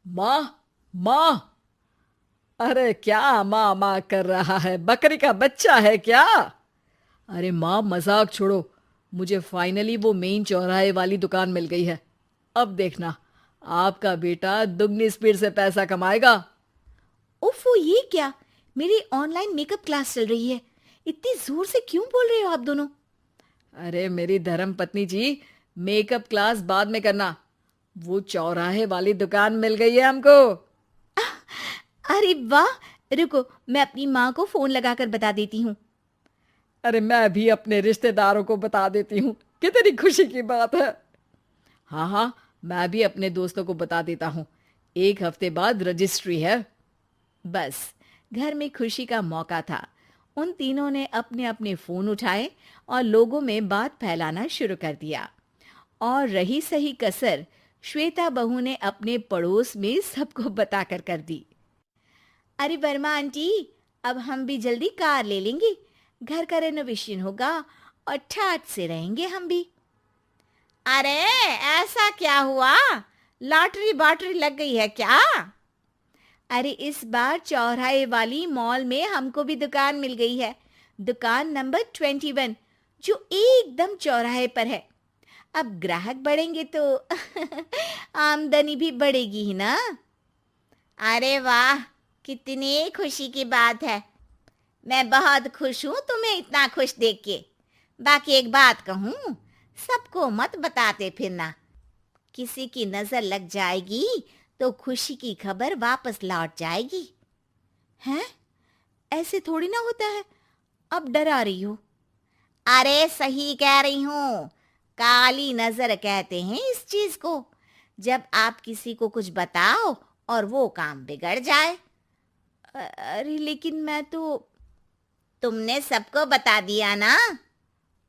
माँ, माँ। अरे क्या माँ माँ कर रहा है? बकरी का बच्चा है क्या? अरे माँ, मजाक छोड़ो। मुझे फाइनली वो मेन चौराहे वाली दुकान मिल गई है। अब देखना, आपका बेटा दुगनी स्पीड से पैसा कमाएगा। उफ़, ये क्या? मेरी ऑनलाइन मेकअप क्लास चल रही है। इतनी जोर से क्यों बोल रहे हो आप दोनों? अरे मेरी धर्म पत्नी जी, मेकअप क्लास बाद में करना। वो चौराहे वाली दुकान मिल गई है हमको। अरे वाह! रुको, मैं अपनी माँ को फोन लगाकर बता देती हूँ। अरे मैं भी अपने रिश्तेदारों को बता देती हूँ। कितनी खुशी की बात है। हाँ हाँ, मैं भी अपने दोस्तों को बता देता हूँ। 1 हफ्ते बाद रजिस्ट्री है। बस, घर में खुशी का मौका था। उन तीनों ने अपने अपने फोन उठाए और लोगों में बात फैलाना शुरू कर दिया। और रही सही कसर, श्वेता बहू ने अपने पड़ोस में सबको बताकर कर दी। अरे वर्मा आंटी, अब हम भी जल्दी कार ले लेंगे। घर का रेनोवेशन होगा और ठाट से रहेंगे हम भी। अरे, ऐसा क्या हुआ? लॉटरी बाटरी लग गई है क्या? अरे, इस बार चौराहे वाली मॉल में हमको भी दुकान मिल गई है। दुकान नंबर 21, जो एकदम चौराहे पर है। अब ग्राहक बढ़ेंगे तो आमदनी भी बढ़ेगी ही ना। अरे वाह, कितनी खुशी की बात है। मैं बहुत खुश हूँ तुम्हें इतना खुश देख के। बाकी एक बात कहूँ, सबको मत बताते फिरना। किसी की नजर लग जाएगी तो खुशी की खबर वापस लौट जाएगी। हैं? ऐसे थोड़ी ना होता है। अब डरा रही हो? अरे सही कह रही हूँ। काली नजर कहते हैं इस चीज को, जब आप किसी को कुछ बताओ और वो काम बिगड़ जाए। अरे लेकिन मैं तो। तुमने सबको बता दिया ना?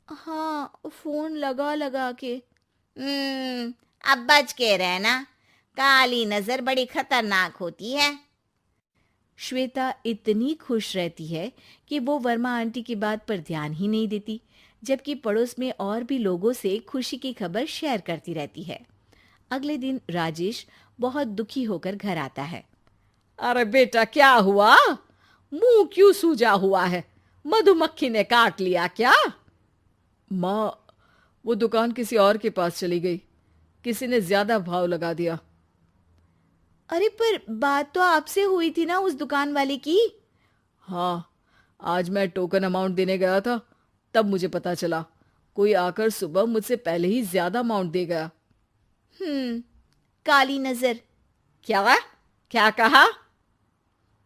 हाँ, फोन लगा लगा के। अब बच के रहना। काली नजर बड़ी खतरनाक होती है। श्वेता इतनी खुश रहती है कि वो वर्मा आंटी की बात पर ध्यान ही नहीं देती, जबकि पड़ोस में और भी लोगों से खुशी की खबर शेयर करती रहती है। अगले दिन राजेश बहुत दुखी होकर घर आता है। अरे बेटा, क्या हुआ? मुंह क्यों सूजा हुआ है? मधुमक्खी ने काट लिया क्या? माँ, वो दुकान किसी और के पास चली गई। किसी ने ज्यादा भाव लगा दिया। अरे पर बात तो आपसे हुई थी ना उस दुकान वाले की। हाँ, आज मैं टोकन अमाउंट देने गया था, तब मुझे पता चला। कोई आकर सुबह मुझसे पहले ही ज्यादा अमाउंट दे गया। हम्म, काली नजर। क्या? क्या कहा?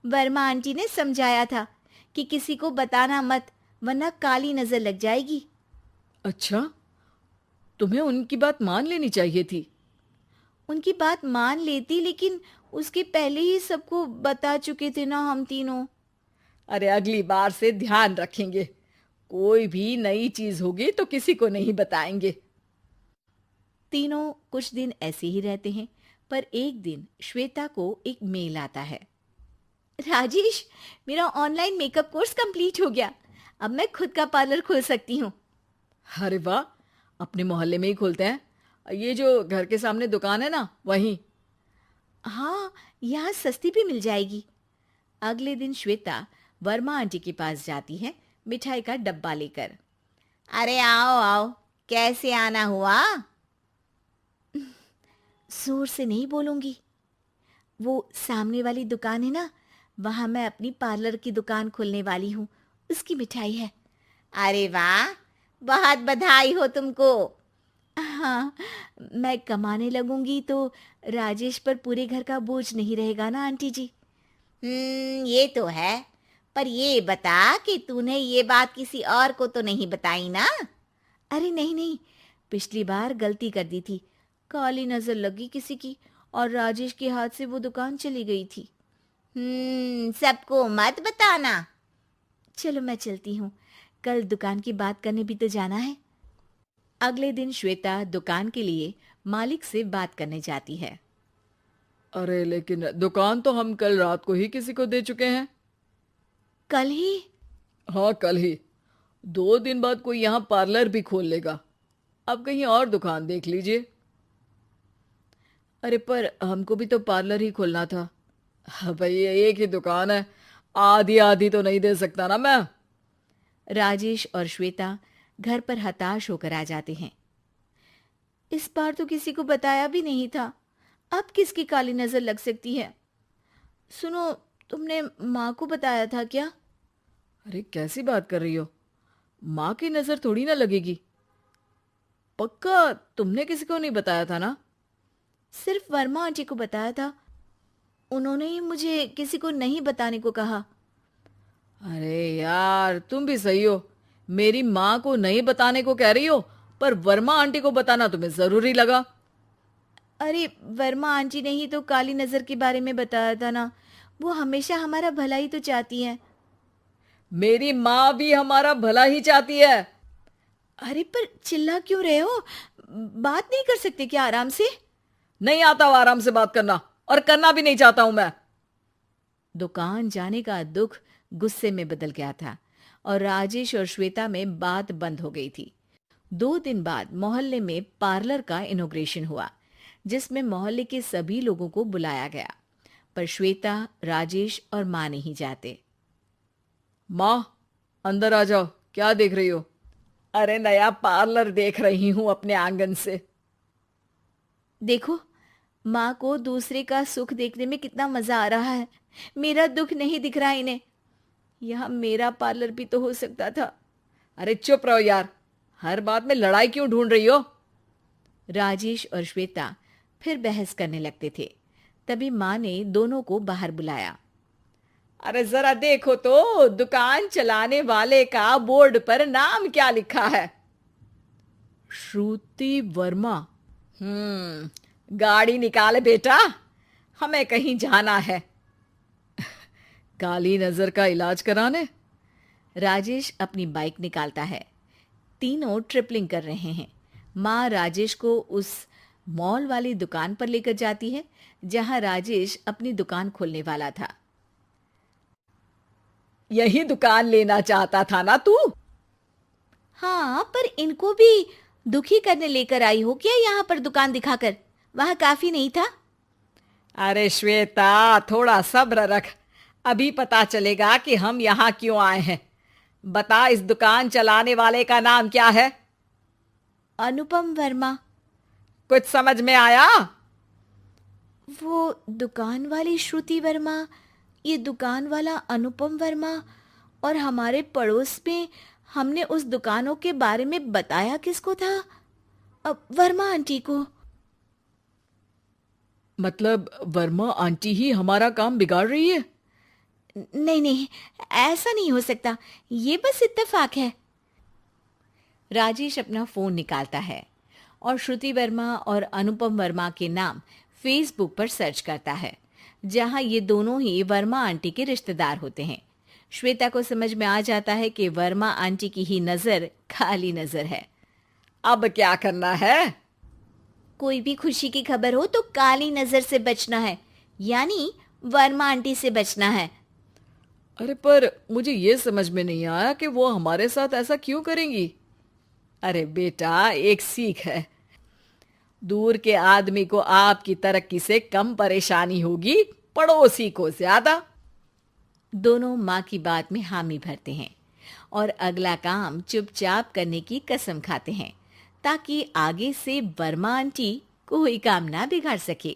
वर्मा आंटी ने समझाया था कि किसी को बताना मत, वरना काली नजर लग जाएगी। अच्छा, तुम्हें उनकी बात मान लेनी चाहिए थी। उनकी बात मान लेती, लेकिन उसके पहले ही सबको बता चुके थे ना हम तीनों। अरे अगली बार से ध्यान रखेंगे। कोई भी नई चीज होगी तो किसी को नहीं बताएंगे। तीनों कुछ दिन ऐसे ही रहते हैं, पर एक दिन श्वेता को एक मेल आता है। राजेश, मेरा ऑनलाइन मेकअप कोर्स कंप्लीट हो गया। अब मैं खुद का पार्लर खोल सकती हूँ। अरे वाह, अपने मोहल्ले में ही खोलते हैं। ये जो घर के सामने दुकान है ना, वहीं। हाँ, यहाँ सस्ती भी मिल जाएगी। अगले दिन श्वेता वर्मा आंटी के पास जाती है, मिठाई का डब्बा लेकर। अरे आओ आओ, कैसे आना हुआ? जोर से नहीं बोलूंगी। वो सामने वाली दुकान है ना, वहां मैं अपनी पार्लर की दुकान खोलने वाली हूँ। उसकी मिठाई है। अरे वाह, बहुत बधाई हो तुमको। हाँ, मैं कमाने लगूंगी तो राजेश पर पूरे घर का बोझ नहीं रहेगा ना आंटी जी। ये तो है। पर ये बता कि तूने ये बात किसी और को तो नहीं बताई ना? अरे नहीं नहीं, पिछली बार गलती कर दी थी। काली नजर लगी किसी की और राजेश के हाथ से वो दुकान चली गई थी। सबको मत बताना। चलो मैं चलती हूँ, कल दुकान की बात करने भी तो जाना है। अगले दिन श्वेता दुकान के लिए मालिक से बात करने जाती है। अरे लेकिन दुकान तो हम कल रात को ही किसी को दे चुके हैं। कल ही? हाँ, कल ही। 2 दिन बाद कोई यहाँ पार्लर भी खोल लेगा। अब कहीं और दुकान देख लीजिए। अरे पर हमको भी तो पार्लर ही खोलना था। हाँ भाई, एक ही दुकान है, आधी आधी तो नहीं दे सकता ना मैं। राजेश और श्वेता घर पर हताश होकर आ जाते हैं। इस बार तो किसी को बताया भी नहीं था, अब किसकी काली नजर लग सकती है। सुनो, तुमने माँ को बताया था क्या? अरे कैसी बात कर रही हो, माँ की नजर थोड़ी ना लगेगी। पक्का तुमने किसी को नहीं बताया था ना? सिर्फ वर्मा आंटी को बताया था, उन्होंने ही मुझे किसी को नहीं बताने को कहा। अरे यार, तुम भी सही हो। मेरी माँ को नहीं बताने को कह रही हो, पर वर्मा आंटी को बताना तुम्हें जरूरी लगा। अरे वर्मा आंटी ने ही तो काली नजर के बारे में बताया था ना, वो हमेशा हमारा भला ही तो चाहती हैं। मेरी माँ भी हमारा भला ही चाहती है। अरे पर चिल्ला क्यों रहे हो? बात नहीं कर सकते क्या आराम से? नहीं आता वो आराम से बात करना, और करना भी नहीं चाहता हूं मैं। दुकान जाने का दुख गुस्से में बदल गया था और राजेश और श्वेता में बात बंद हो गई थी। 2 दिन बाद मोहल्ले में पार्लर का इनॉग्रेशन हुआ, जिसमें मोहल्ले के सभी लोगों को बुलाया गया, पर श्वेता, राजेश और माँ नहीं जाते। माँ, अंदर आ जाओ, क्या देख रही हो? अरे नया पार्लर देख रही हूं अपने आंगन से। देखो, माँ को दूसरे का सुख देखने में कितना मजा आ रहा है, मेरा दुख नहीं दिख रहा इन्हें। यहाँ मेरा पार्लर भी तो हो सकता था। अरे चुप रहो यार, हर बात में लड़ाई क्यों ढूंढ रही हो? राजेश और श्वेता फिर बहस करने लगते थे। तभी माँ ने दोनों को बाहर बुलाया। अरे जरा देखो तो, दुकान चलाने वाले का बोर्ड पर नाम क्या लिखा है? श्रुति वर्मा। गाड़ी निकाले बेटा, हमें कहीं जाना है। काली नजर का इलाज कराने? राजेश अपनी बाइक निकालता है। तीनों ट्रिपलिंग कर रहे हैं। माँ राजेश को उस मॉल वाली दुकान पर लेकर जाती है जहां राजेश अपनी दुकान खोलने वाला था। यही दुकान लेना चाहता था ना तू? हाँ, पर इनको भी दुखी करने लेकर आई हो क्या यहाँ पर दुकान दिखाकर? वहां काफी नहीं था? अरे श्वेता, थोड़ा सब्र रख, अभी पता चलेगा कि हम यहाँ क्यों आए हैं। बता, इस दुकान चलाने वाले का नाम क्या है? अनुपम वर्मा। कुछ समझ में आया? वो दुकान वाली श्रुति वर्मा, ये दुकान वाला अनुपम वर्मा, और हमारे पड़ोस में हमने उस दुकानों के बारे में बताया किसको था? अब वर्मा आंटी को। मतलब वर्मा आंटी ही हमारा काम बिगाड़ रही है? नहीं नहीं, ऐसा नहीं हो सकता, ये बस इत्तेफाक है। राजेश अपना फोन निकालता है और श्रुति वर्मा और अनुपम वर्मा के नाम फेसबुक पर सर्च करता है, जहां ये दोनों ही वर्मा आंटी के रिश्तेदार होते हैं। श्वेता को समझ में आ जाता है कि वर्मा आंटी की ही नजर काली नजर है। अब क्या करना है? कोई भी खुशी की खबर हो तो काली नजर से बचना है, यानी वर्मा आंटी से बचना है। अरे पर मुझे ये समझ में नहीं आया कि वो हमारे साथ ऐसा क्यों करेंगी। अरे बेटा, एक सीख है, दूर के आदमी को आपकी तरक्की से कम परेशानी होगी, पड़ोसी को ज्यादा। दोनों माँ की बात में हामी भरते हैं और अगला काम चुपचाप करने की कसम खाते हैं, ताकि आगे से वर्मा आंटी कोई काम ना बिगाड़ सके।